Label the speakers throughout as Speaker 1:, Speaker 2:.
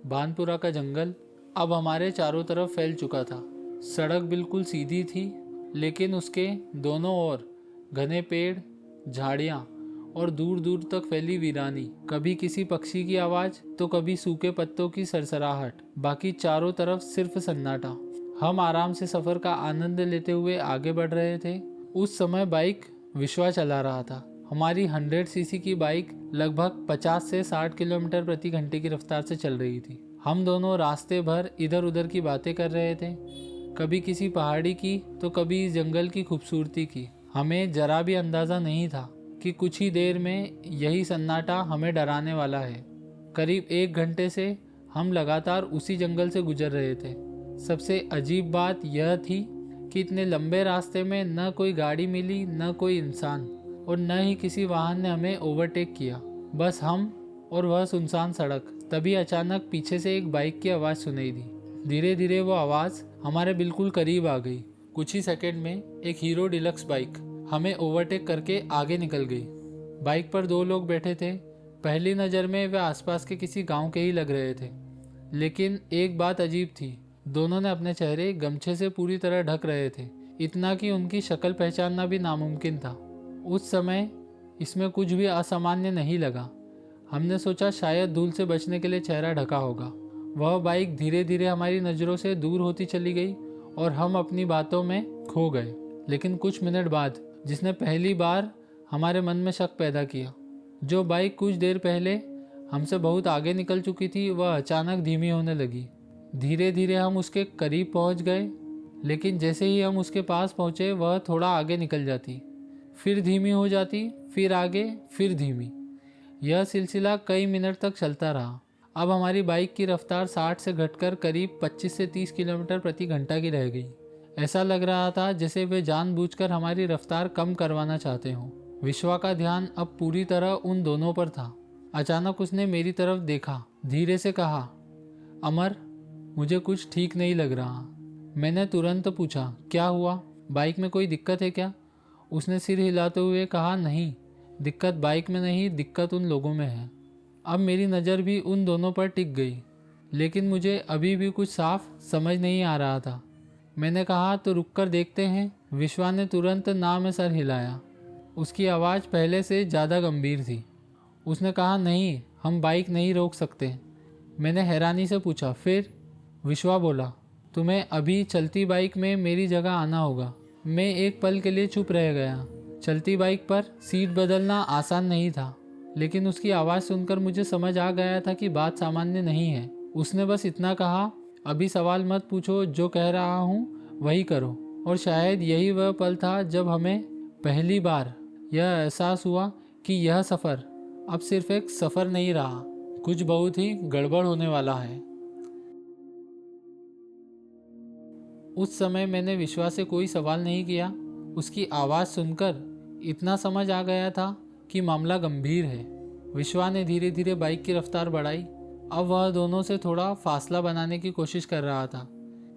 Speaker 1: भानपुरा का जंगल अब हमारे चारों तरफ फैल चुका था। सड़क बिल्कुल सीधी थी, लेकिन उसके दोनों ओर घने पेड़, झाड़ियाँ और दूर दूर तक फैली वीरानी। कभी किसी पक्षी की आवाज़ तो कभी सूखे पत्तों की सरसराहट, बाकी चारों तरफ सिर्फ सन्नाटा। हम आराम से सफ़र का आनंद लेते हुए आगे बढ़ रहे थे। उस समय बाइक विश्वा चला रहा था। हमारी 100 सीसी की बाइक लगभग 50 से 60 किलोमीटर प्रति घंटे की रफ्तार से चल रही थी। हम दोनों रास्ते भर इधर उधर की बातें कर रहे थे, कभी किसी पहाड़ी की तो कभी इस जंगल की खूबसूरती की। हमें जरा भी अंदाज़ा नहीं था कि कुछ ही देर में यही सन्नाटा हमें डराने वाला है। करीब 1 घंटे से हम लगातार उसी जंगल से गुजर रहे थे। सबसे अजीब बात यह थी कि इतने लंबे रास्ते में न कोई गाड़ी मिली, न कोई इंसान, और न ही किसी वाहन ने हमें ओवरटेक किया। बस हम और वह सुनसान सड़क। तभी अचानक पीछे से एक बाइक की आवाज़ सुनाई दी। धीरे धीरे वो आवाज़ हमारे बिल्कुल करीब आ गई। कुछ ही सेकंड में एक हीरो डिलक्स बाइक हमें ओवरटेक करके आगे निकल गई। बाइक पर 2 लोग बैठे थे। पहली नज़र में वे आसपास के किसी गांव के ही लग रहे थे, लेकिन एक बात अजीब थी। दोनों ने अपने चेहरे गमछे से पूरी तरह ढक रहे थे, इतना कि उनकी शक्ल पहचानना भी नामुमकिन था। उस समय इसमें कुछ भी असामान्य नहीं लगा। हमने सोचा शायद धूल से बचने के लिए चेहरा ढका होगा। वह बाइक धीरे धीरे हमारी नज़रों से दूर होती चली गई और हम अपनी बातों में खो गए। लेकिन कुछ मिनट बाद, जिसने पहली बार हमारे मन में शक पैदा किया, जो बाइक कुछ देर पहले हमसे बहुत आगे निकल चुकी थी, वह अचानक धीमी होने लगी। धीरे धीरे हम उसके करीब पहुंच गए, लेकिन जैसे ही हम उसके पास पहुंचे वह थोड़ा आगे निकल जाती, फिर धीमी हो जाती, फिर आगे, फिर धीमी। यह सिलसिला कई मिनट तक चलता रहा। अब हमारी बाइक की रफ्तार 60 से घटकर करीब 25 से 30 किलोमीटर प्रति घंटा की रह गई। ऐसा लग रहा था जैसे वे जानबूझकर हमारी रफ्तार कम करवाना चाहते हों। विश्वा का ध्यान अब पूरी तरह उन दोनों पर था। अचानक उसने मेरी तरफ देखा, धीरे से कहा, अमर, मुझे कुछ ठीक नहीं लग रहा। मैंने तुरंत पूछा, क्या हुआ? बाइक में कोई दिक्कत है क्या? उसने सिर हिलाते हुए कहा, नहीं, दिक्कत बाइक में नहीं, दिक्कत उन लोगों में है। अब मेरी नज़र भी उन दोनों पर टिक गई, लेकिन मुझे अभी भी कुछ साफ समझ नहीं आ रहा था। मैंने कहा, तो रुक कर देखते हैं। विश्वा ने तुरंत ना में सर हिलाया। उसकी आवाज़ पहले से ज़्यादा गंभीर थी। उसने कहा, नहीं, हम बाइक नहीं रोक सकते। मैंने हैरानी से पूछा, फिर? विश्वा बोला, तुम्हें अभी चलती बाइक में मेरी जगह आना होगा। मैं एक पल के लिए चुप रह गया। चलती बाइक पर सीट बदलना आसान नहीं था, लेकिन उसकी आवाज़ सुनकर मुझे समझ आ गया था कि बात सामान्य नहीं है। उसने बस इतना कहा, अभी सवाल मत पूछो, जो कह रहा हूँ वही करो। और शायद यही वह पल था जब हमें पहली बार यह एहसास हुआ कि यह सफ़र अब सिर्फ एक सफ़र नहीं रहा, कुछ बहुत ही गड़बड़ होने वाला है। उस समय मैंने विश्वा से कोई सवाल नहीं किया। उसकी आवाज़ सुनकर इतना समझ आ गया था कि मामला गंभीर है। विश्वा ने धीरे धीरे बाइक की रफ्तार बढ़ाई। अब वह दोनों से थोड़ा फासला बनाने की कोशिश कर रहा था।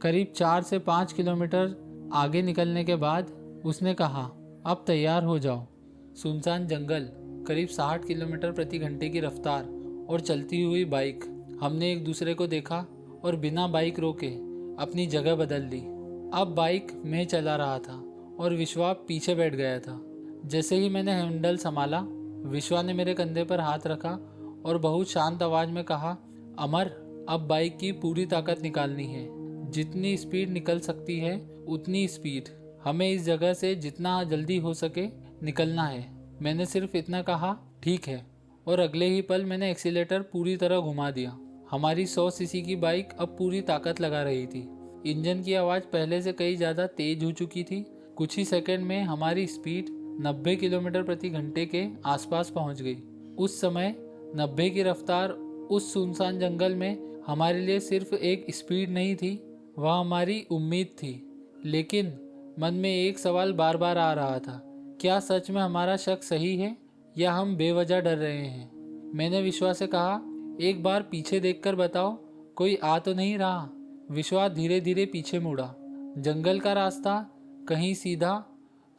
Speaker 1: करीब 4 से 5 किलोमीटर आगे निकलने के बाद उसने कहा, अब तैयार हो जाओ। सुनसान जंगल, करीब 60 किलोमीटर प्रति घंटे की रफ्तार और चलती हुई बाइक। हमने एक दूसरे को देखा और बिना बाइक रोके अपनी जगह बदल ली। अब बाइक मैं चला रहा था और विश्वा पीछे बैठ गया था। जैसे ही मैंने हैंडल संभाला, विश्वा ने मेरे कंधे पर हाथ रखा और बहुत शांत आवाज़ में कहा, अमर, अब बाइक की पूरी ताकत निकालनी है। जितनी स्पीड निकल सकती है उतनी स्पीड। हमें इस जगह से जितना जल्दी हो सके निकलना है। मैंने सिर्फ इतना कहा, ठीक है, और अगले ही पल मैंने एक्सीलेटर पूरी तरह घुमा दिया। हमारी 100 सीसी की बाइक अब पूरी ताकत लगा रही थी। इंजन की आवाज़ पहले से कई ज़्यादा तेज हो चुकी थी। कुछ ही सेकंड में हमारी स्पीड 90 किलोमीटर प्रति घंटे के आसपास पहुंच गई। उस समय 90 की रफ्तार उस सुनसान जंगल में हमारे लिए सिर्फ एक स्पीड नहीं थी, वह हमारी उम्मीद थी। लेकिन मन में एक सवाल बार बार आ रहा था, क्या सच में हमारा शक सही है या हम बेवजह डर रहे हैं? मैंने विश्वा से कहा, एक बार पीछे देखकर बताओ, कोई आ तो नहीं रहा? विश्वा धीरे धीरे पीछे मुड़ा। जंगल का रास्ता कहीं सीधा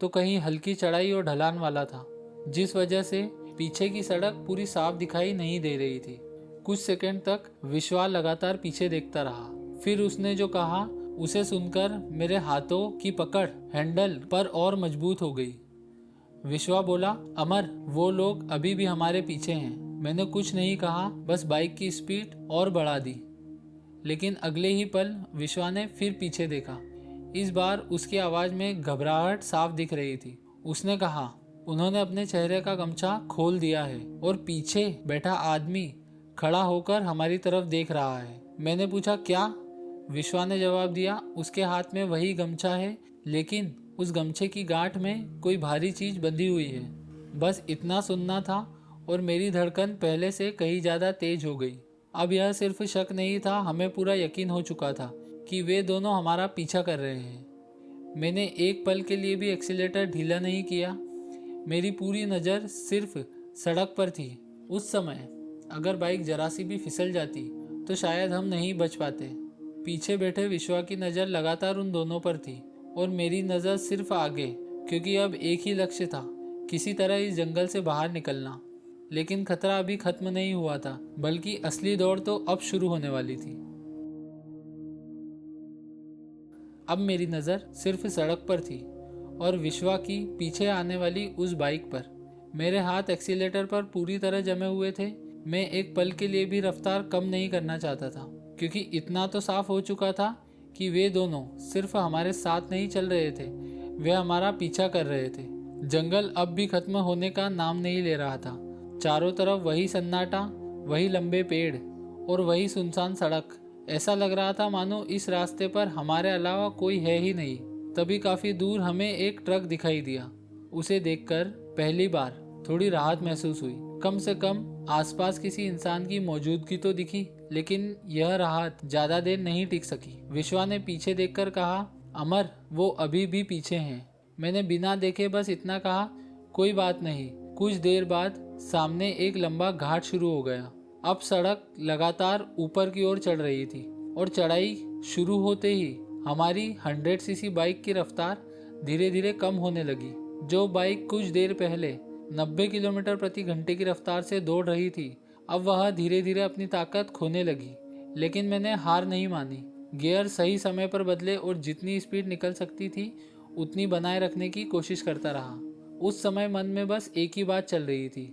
Speaker 1: तो कहीं हल्की चढ़ाई और ढलान वाला था, जिस वजह से पीछे की सड़क पूरी साफ दिखाई नहीं दे रही थी। कुछ सेकंड तक विश्वा लगातार पीछे देखता रहा। फिर उसने जो कहा उसे सुनकर मेरे हाथों की पकड़ हैंडल पर और मजबूत हो गई। विश्वा बोला, अमर, वो लोग अभी भी हमारे पीछे हैं। मैंने कुछ नहीं कहा, बस बाइक की स्पीड और बढ़ा दी। लेकिन अगले ही पल विश्वा ने फिर पीछे देखा। इस बार उसकी आवाज़ में घबराहट साफ दिख रही थी। उसने कहा, उन्होंने अपने चेहरे का गमछा खोल दिया है और पीछे बैठा आदमी खड़ा होकर हमारी तरफ देख रहा है। मैंने पूछा, क्या? विश्वा ने जवाब दिया, उसके हाथ में वही गमछा है, लेकिन उस गमछे की गांठ में कोई भारी चीज बंधी हुई है। बस इतना सुनना था और मेरी धड़कन पहले से कहीं ज़्यादा तेज हो गई। अब यह सिर्फ शक नहीं था, हमें पूरा यकीन हो चुका था कि वे दोनों हमारा पीछा कर रहे हैं। मैंने एक पल के लिए भी एक्सीलेटर ढीला नहीं किया। मेरी पूरी नज़र सिर्फ सड़क पर थी। उस समय अगर बाइक जरा सी भी फिसल जाती तो शायद हम नहीं बच पाते। पीछे बैठे विश्वा की नज़र लगातार उन दोनों पर थी और मेरी नज़र सिर्फ आगे, क्योंकि अब एक ही लक्ष्य था, किसी तरह इस जंगल से बाहर निकलना। लेकिन खतरा अभी खत्म नहीं हुआ था, बल्कि असली दौड़ तो अब शुरू होने वाली थी। अब मेरी नज़र सिर्फ सड़क पर थी और विश्वा की पीछे आने वाली उस बाइक पर। मेरे हाथ एक्सीलेटर पर पूरी तरह जमे हुए थे। मैं एक पल के लिए भी रफ्तार कम नहीं करना चाहता था, क्योंकि इतना तो साफ हो चुका था कि वे दोनों सिर्फ हमारे साथ नहीं चल रहे थे, वे हमारा पीछा कर रहे थे। जंगल अब भी खत्म होने का नाम नहीं ले रहा था। चारों तरफ वही सन्नाटा, वही लंबे पेड़ और वही सुनसान सड़क। ऐसा लग रहा था मानो इस रास्ते पर हमारे अलावा कोई है ही नहीं। तभी काफी दूर हमें एक ट्रक दिखाई दिया। उसे देखकर पहली बार थोड़ी राहत महसूस हुई। कम से कम आसपास किसी इंसान की मौजूदगी तो दिखी। लेकिन यह राहत ज्यादा देर नहीं टिक सकी। विश्वा ने पीछे देखकर कहा, अमर, वो अभी भी पीछे हैं। मैंने बिना देखे बस इतना कहा, कोई बात नहीं। कुछ देर बाद सामने एक लंबा घाट शुरू हो गया। अब सड़क लगातार ऊपर की ओर चढ़ रही थी और चढ़ाई शुरू होते ही हमारी 100 सीसी बाइक की रफ्तार धीरे धीरे कम होने लगी। जो बाइक कुछ देर पहले 90 किलोमीटर प्रति घंटे की रफ्तार से दौड़ रही थी, अब वह धीरे धीरे अपनी ताकत खोने लगी। लेकिन मैंने हार नहीं मानी। गियर सही समय पर बदले और जितनी स्पीड निकल सकती थी उतनी बनाए रखने की कोशिश करता रहा। उस समय मन में बस एक ही बात चल रही थी,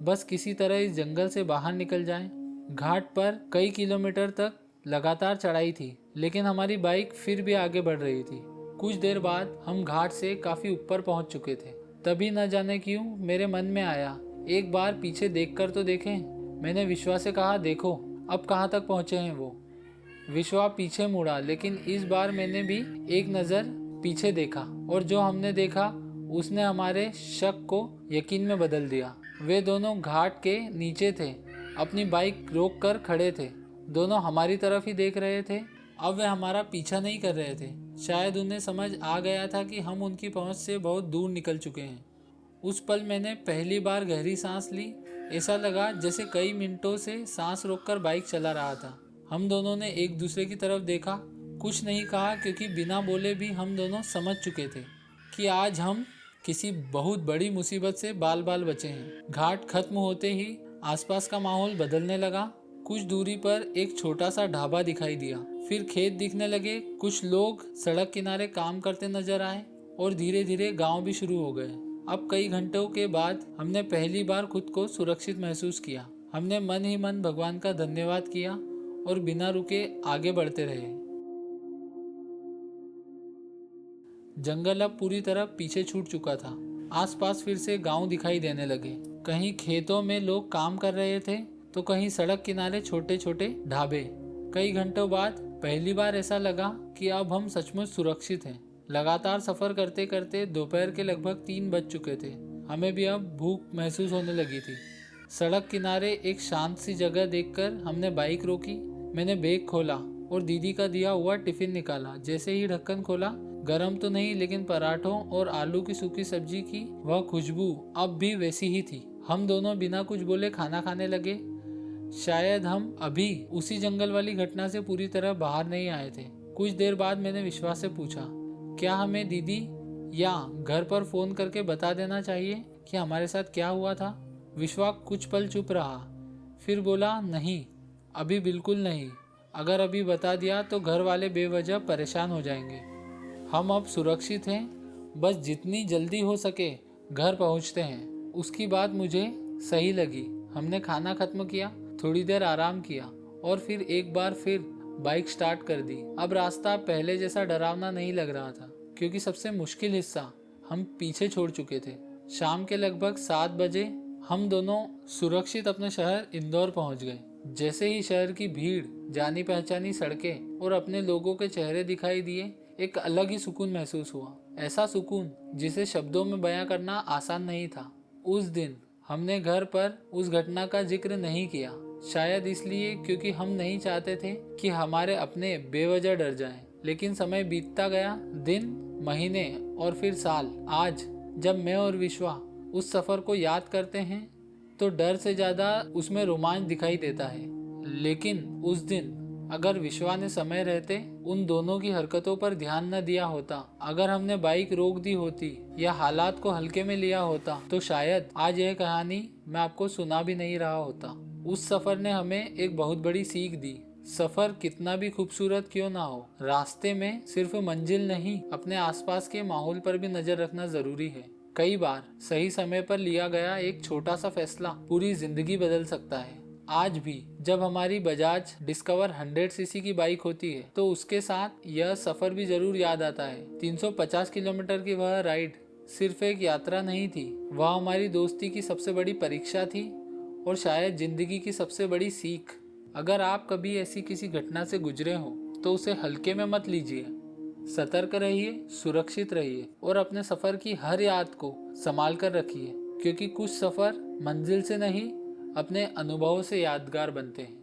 Speaker 1: बस किसी तरह इस जंगल से बाहर निकल जाएं। घाट पर कई किलोमीटर तक लगातार चढ़ाई थी, लेकिन हमारी बाइक फिर भी आगे बढ़ रही थी। कुछ देर बाद हम घाट से काफ़ी ऊपर पहुंच चुके थे। तभी न जाने क्यों मेरे मन में आया, एक बार पीछे देखकर तो देखें। मैंने विश्वा से कहा, देखो अब कहाँ तक पहुँचे हैं वो। विश्वा पीछे मुड़ा, लेकिन इस बार मैंने भी एक नज़र पीछे देखा और जो हमने देखा उसने हमारे शक को यकीन में बदल दिया। वे दोनों घाट के नीचे थे, अपनी बाइक रोक कर खड़े थे। दोनों हमारी तरफ ही देख रहे थे। अब वे हमारा पीछा नहीं कर रहे थे। शायद उन्हें समझ आ गया था कि हम उनकी पहुंच से बहुत दूर निकल चुके हैं। उस पल मैंने पहली बार गहरी सांस ली। ऐसा लगा जैसे कई मिनटों से सांस रोककर बाइक चला रहा था। हम दोनों ने एक दूसरे की तरफ देखा, कुछ नहीं कहा, क्योंकि बिना बोले भी हम दोनों समझ चुके थे कि आज हम किसी बहुत बड़ी मुसीबत से बाल बाल बचे हैं। घाट खत्म होते ही आसपास का माहौल बदलने लगा। कुछ दूरी पर एक छोटा सा ढाबा दिखाई दिया, फिर खेत दिखने लगे। कुछ लोग सड़क किनारे काम करते नजर आए और धीरे धीरे गांव भी शुरू हो गए। अब कई घंटों के बाद हमने पहली बार खुद को सुरक्षित महसूस किया। हमने मन ही मन भगवान का धन्यवाद किया और बिना रुके आगे बढ़ते रहे। जंगल अब पूरी तरह पीछे छूट चुका था। आसपास फिर से गांव दिखाई देने लगे। कहीं खेतों में लोग काम कर रहे थे तो कहीं सड़क किनारे छोटे छोटे ढाबे। कई घंटों बाद पहली बार ऐसा लगा कि अब हम सचमुच सुरक्षित हैं। लगातार सफर करते करते दोपहर के लगभग 3 बज चुके थे। हमें भी अब भूख महसूस होने लगी थी। सड़क किनारे एक शांत सी जगह देखकर हमने बाइक रोकी। मैंने बैग खोला और दीदी का दिया हुआ टिफिन निकाला। जैसे ही ढक्कन खोला, गरम तो नहीं लेकिन पराठों और आलू की सूखी सब्जी की वह खुशबू अब भी वैसी ही थी। हम दोनों बिना कुछ बोले खाना खाने लगे। शायद हम अभी उसी जंगल वाली घटना से पूरी तरह बाहर नहीं आए थे। कुछ देर बाद मैंने विश्वास से पूछा, क्या हमें दीदी या घर पर फोन करके बता देना चाहिए कि हमारे साथ क्या हुआ था? विश्वास कुछ पल चुप रहा, फिर बोला, नहीं, अभी बिल्कुल नहीं। अगर अभी बता दिया तो घर वाले बेवजह परेशान हो जाएंगे। हम अब सुरक्षित हैं, बस जितनी जल्दी हो सके घर पहुंचते हैं। उसकी बात मुझे सही लगी। हमने खाना खत्म किया, थोड़ी देर आराम किया और फिर एक बार फिर बाइक स्टार्ट कर दी। अब रास्ता पहले जैसा डरावना नहीं लग रहा था, क्योंकि सबसे मुश्किल हिस्सा हम पीछे छोड़ चुके थे। शाम के लगभग 7 बजे हम दोनों सुरक्षित अपने शहर इंदौर पहुंच गए। जैसे ही शहर की भीड़, जानी पहचानी सड़कें और अपने लोगों के चेहरे दिखाई दिए, एक अलग ही सुकून महसूस हुआ। ऐसा सुकून जिसे शब्दों में बयां करना आसान नहीं था। उस दिन हमने घर पर उस घटना का जिक्र नहीं किया, शायद इसलिए क्योंकि हम नहीं चाहते थे कि हमारे अपने बेवजह डर जाएं। लेकिन समय बीतता गया, दिन, महीने और फिर साल। आज जब मैं और विश्वा उस सफर को याद करते हैं तो डर से ज्यादा उसमें रोमांच दिखाई देता है। लेकिन उस दिन अगर विश्वा ने समय रहते उन दोनों की हरकतों पर ध्यान न दिया होता, अगर हमने बाइक रोक दी होती या हालात को हल्के में लिया होता, तो शायद आज यह कहानी मैं आपको सुना भी नहीं रहा होता। उस सफर ने हमें एक बहुत बड़ी सीख दी। सफर कितना भी खूबसूरत क्यों ना हो, रास्ते में सिर्फ मंजिल नहीं, अपने आसपास के माहौल पर भी नजर रखना जरूरी है। कई बार सही समय पर लिया गया एक छोटा सा फैसला पूरी जिंदगी बदल सकता है। आज भी जब हमारी बजाज डिस्कवर 100 सीसी की बाइक होती है तो उसके साथ यह सफर भी जरूर याद आता है। 350 किलोमीटर की वह राइड सिर्फ एक यात्रा नहीं थी, वह हमारी दोस्ती की सबसे बड़ी परीक्षा थी और शायद जिंदगी की सबसे बड़ी सीख। अगर आप कभी ऐसी किसी घटना से गुजरे हो तो उसे हल्के में मत लीजिए। सतर्क रहिए, सुरक्षित रहिए और अपने सफर की हर याद को संभाल कर रखिए, क्योंकि कुछ सफर मंजिल से नहीं, अपने अनुभवों से यादगार बनते हैं।